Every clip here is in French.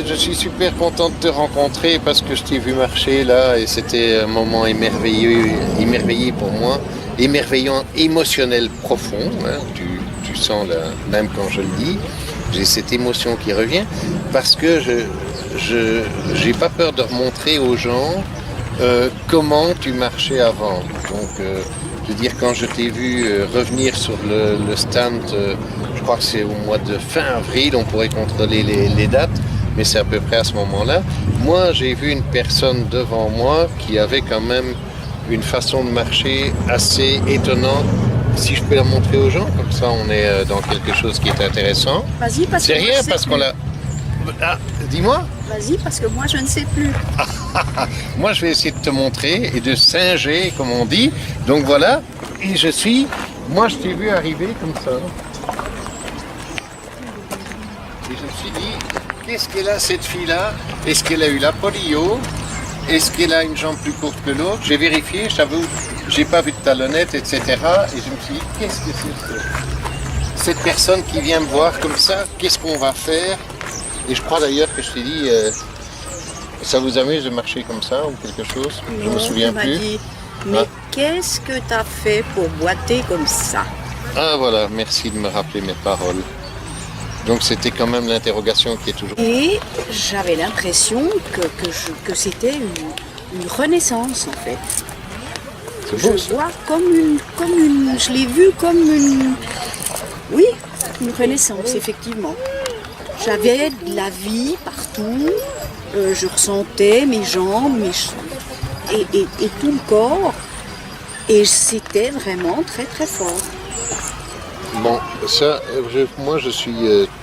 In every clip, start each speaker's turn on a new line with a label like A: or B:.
A: Je suis super content de te rencontrer parce que je t'ai vu marcher là et c'était un moment émerveillé pour moi, émerveillant, émotionnel profond. Hein. Tu sens même quand je le dis, j'ai cette émotion qui revient parce que je j'ai pas peur de remontrer aux gens comment tu marchais avant. Donc, je veux dire, quand je t'ai vu revenir sur le stand, je crois que c'est au mois de fin avril, on pourrait contrôler les dates. Mais c'est à peu près à ce moment-là. Moi, j'ai vu une personne devant moi qui avait quand même une façon de marcher assez étonnante. Si je peux la montrer aux gens, comme ça on est dans quelque chose qui est intéressant.
B: Vas-y, parce que
A: c'est rien parce qu'on l'a... Ah, dis-moi.
B: Vas-y, parce que moi je ne sais plus.
A: Moi, je vais essayer de te montrer et de singer, comme on dit. Donc voilà, et moi je t'ai vu arriver comme ça. Et je me suis dit, qu'est-ce qu'elle a cette fille-là? Est-ce qu'elle a eu la polio? Est-ce qu'elle a une jambe plus courte que l'autre? J'ai vérifié, je t'avoue, j'ai pas vu de talonnette, etc. Et je me suis dit, qu'est-ce que c'est que cette personne qui vient me voir comme ça? Qu'est-ce qu'on va faire? Et je crois d'ailleurs que je t'ai dit, ça vous amuse de marcher comme ça ou quelque chose? Je me souviens plus.
B: Dit, mais qu'est-ce que tu as fait pour boiter comme ça?
A: Ah voilà, merci de me rappeler mes paroles. Donc c'était quand même l'interrogation qui est toujours...
B: Et j'avais l'impression que c'était une renaissance en fait.
A: C'est beau,
B: je vois je l'ai vu comme oui, une renaissance effectivement. J'avais de la vie partout, je ressentais mes jambes et tout le corps et c'était vraiment très très fort.
A: Bon, ça, moi je suis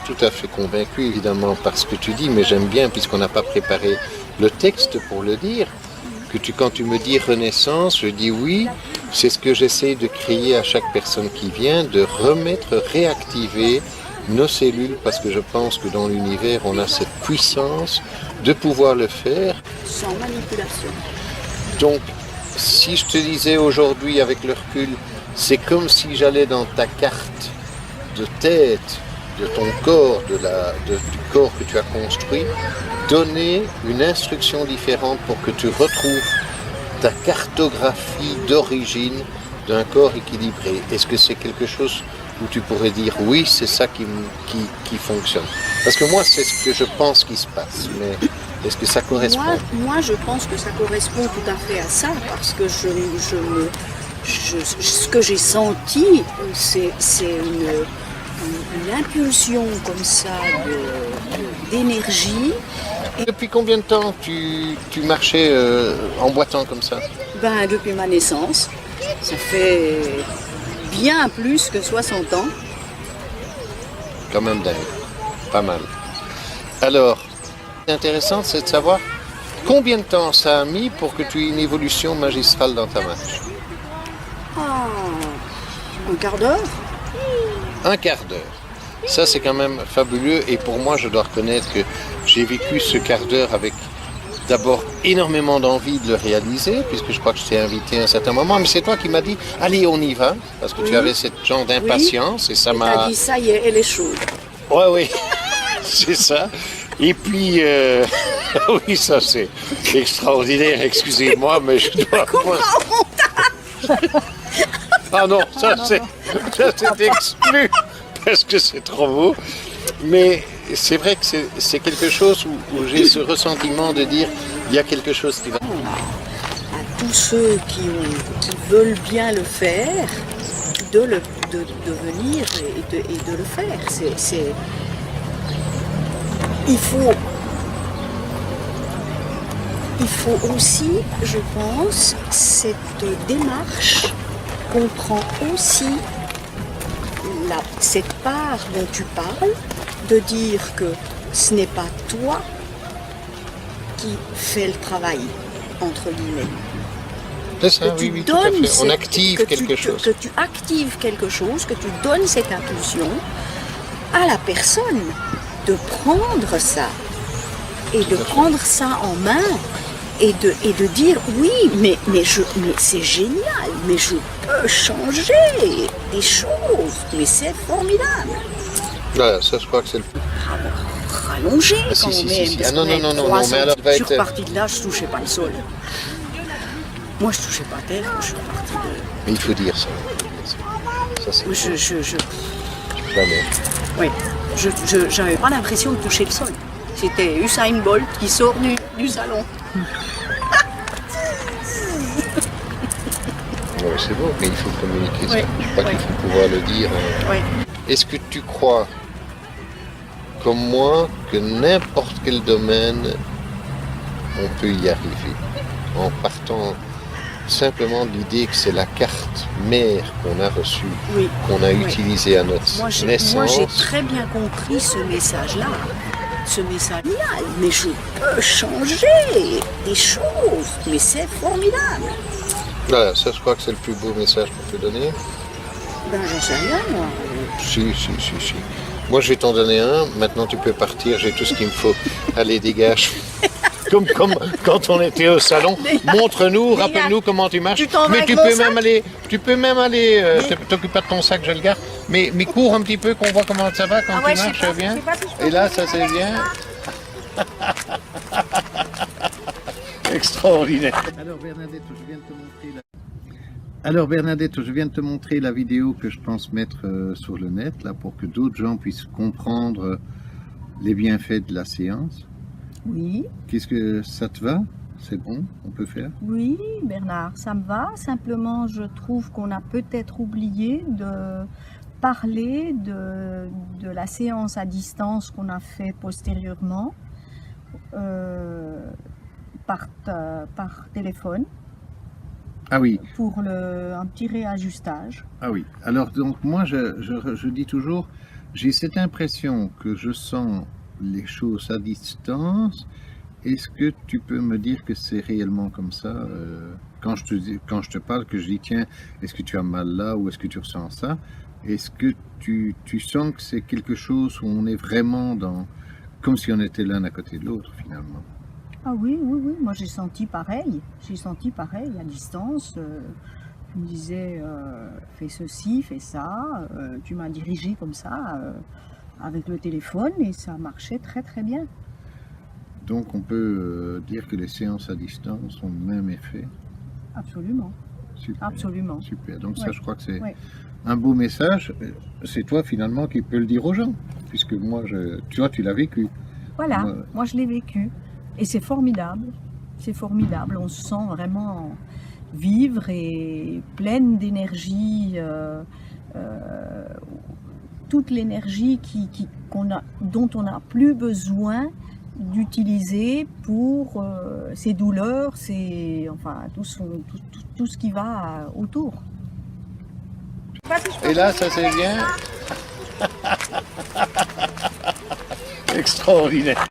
A: tout à fait convaincu évidemment par ce que tu dis, mais j'aime bien, puisqu'on n'a pas préparé le texte pour le dire, que quand tu me dis renaissance, je dis oui, c'est ce que j'essaie de crier à chaque personne qui vient, de réactiver nos cellules, parce que je pense que dans l'univers, on a cette puissance de pouvoir le faire.
B: Sans manipulation.
A: Donc, si je te disais aujourd'hui avec le recul, c'est comme si j'allais dans ta carte de tête, de ton corps, du corps que tu as construit, donner une instruction différente pour que tu retrouves ta cartographie d'origine d'un corps équilibré. Est-ce que c'est quelque chose où tu pourrais dire oui, c'est ça qui fonctionne? Parce que moi, c'est ce que je pense qui se passe, mais est-ce que ça correspond?
B: Moi, je pense que ça correspond tout à fait à ça, parce que ce que j'ai senti, c'est une impulsion comme ça d'énergie.
A: Depuis combien de temps tu marchais en boitant comme ça?
B: Ben, depuis ma naissance. Ça fait bien plus que 60 ans.
A: Quand même dingue. Pas mal. Alors, intéressant, c'est de savoir combien de temps ça a mis pour que tu aies une évolution magistrale dans ta marche?
B: Un quart d'heure.
A: Un quart d'heure. Ça, c'est quand même fabuleux. Et pour moi, je dois reconnaître que j'ai vécu ce quart d'heure avec d'abord énormément d'envie de le réaliser, puisque je crois que je t'ai invité à un certain moment. Mais c'est toi qui m'as dit, allez, on y va. Parce que tu avais ce genre d'impatience. Et ça m'a...
B: Tu as dit, ça y est, elle est chaude.
A: Oui, c'est ça. Et puis, oui, ça c'est extraordinaire. Excusez-moi, mais je dois... Ah non, ça c'est exclu. Parce que c'est trop beau, mais c'est vrai que c'est quelque chose où j'ai ce ressentiment de dire il y a quelque chose qui va.
B: À tous ceux qui veulent bien le faire, de venir et de le faire. Il faut aussi, je pense, cette démarche comprend aussi cette part dont tu parles, de dire que ce n'est pas toi qui fais le travail, entre guillemets.
A: C'est ça, oui, tout à fait. On active quelque chose.
B: Que tu actives quelque chose, que tu donnes cette impulsion à la personne de prendre ça et de prendre ça en main et de dire oui, mais c'est génial, mais je peux changer des choses, mais c'est formidable.
A: Voilà, ça je crois que c'est le plus.
B: Alors allongé
A: Ah, si,
B: quand
A: si,
B: même.
A: si.
B: Parce
A: Ah, non,
B: qu'on
A: non,
B: avait
A: non,
B: 3
A: non, mais alors,
B: ans.
A: va
B: Je suis
A: être-
B: repartie de là, je touchais pas le sol. Moi, je touchais pas terre, je suis repartie de...
A: Mais il faut dire ça. Ça, c'est jamais.
B: Oui, j'avais pas l'impression de toucher le sol. C'était Usain Bolt qui sort du salon.
A: Ouais, c'est beau, mais il faut communiquer ça.
B: Oui,
A: Je crois qu'il faut pouvoir le dire.
B: Oui.
A: Est-ce que tu crois, comme moi, que n'importe quel domaine, on peut y arriver en partant simplement de l'idée que c'est la carte mère qu'on a reçue,
B: Oui.
A: qu'on a
B: Oui.
A: utilisée à notre
B: Moi, j'ai
A: naissance?
B: très bien compris ce message-là. Ce message-là, mais je peux changer des choses. Mais c'est formidable.
A: Voilà, ça je crois que c'est le plus beau message qu'on peut donner.
B: Ben, j'en sais rien, moi.
A: Si. Moi je vais t'en donner un, maintenant tu peux partir, j'ai tout ce qu'il me faut. Allez, dégage. Comme quand on était au salon, montre-nous, rappelle-nous comment tu marches.
B: Tu t'en vas
A: Mais
B: avec
A: tu
B: mon
A: peux,
B: sac
A: même aller, t'occupe pas de ton sac, je le garde. Mais cours un petit peu, qu'on voit comment ça va quand
B: Ah ouais,
A: tu
B: je sais
A: marches
B: pas,
A: bien.
B: je sais pas si je peux
A: Et là,
B: faire
A: ça c'est bien. Extraordinaire. Alors Bernadette, je viens de te montrer la vidéo que je pense mettre sur le net, là, pour que d'autres gens puissent comprendre les bienfaits de la séance.
C: Oui,
A: Qu'est-ce que ça te va? C'est bon? On peut faire?
C: oui, Bernard, ça me va. Simplement, je trouve qu'on a peut-être oublié de parler de la séance à distance qu'on a fait postérieurement par téléphone
A: Ah oui.
C: pour un petit réajustage.
A: Ah oui. Alors donc moi je dis toujours, j'ai cette impression que je sens les choses à distance. Est-ce que tu peux me dire que c'est réellement comme ça quand je te parle, que je dis tiens, est-ce que tu as mal là ou est-ce que tu ressens ça? Est-ce que tu sens que c'est quelque chose où on est vraiment comme si on était l'un à côté de l'autre finalement?
C: Ah oui, moi j'ai senti pareil à distance. Tu me disais fais ceci, fais ça, tu m'as dirigé comme ça avec le téléphone et ça marchait très très bien.
A: Donc on peut dire que les séances à distance ont le même effet.
C: Absolument,
A: Super.
C: absolument.
A: Super. Donc ça,
C: Ouais.
A: je crois que c'est
C: Ouais.
A: un beau message. C'est toi finalement qui peux le dire aux gens, puisque moi, tu vois, tu l'as vécu.
C: Voilà,
A: Ouais.
C: moi je l'ai vécu et c'est formidable. C'est formidable, on se sent vraiment vivre et pleine d'énergie, toute l'énergie dont on n'a plus besoin d'utiliser pour ses douleurs, enfin tout ce qui va autour.
A: Et là, ça c'est bien. Extraordinaire.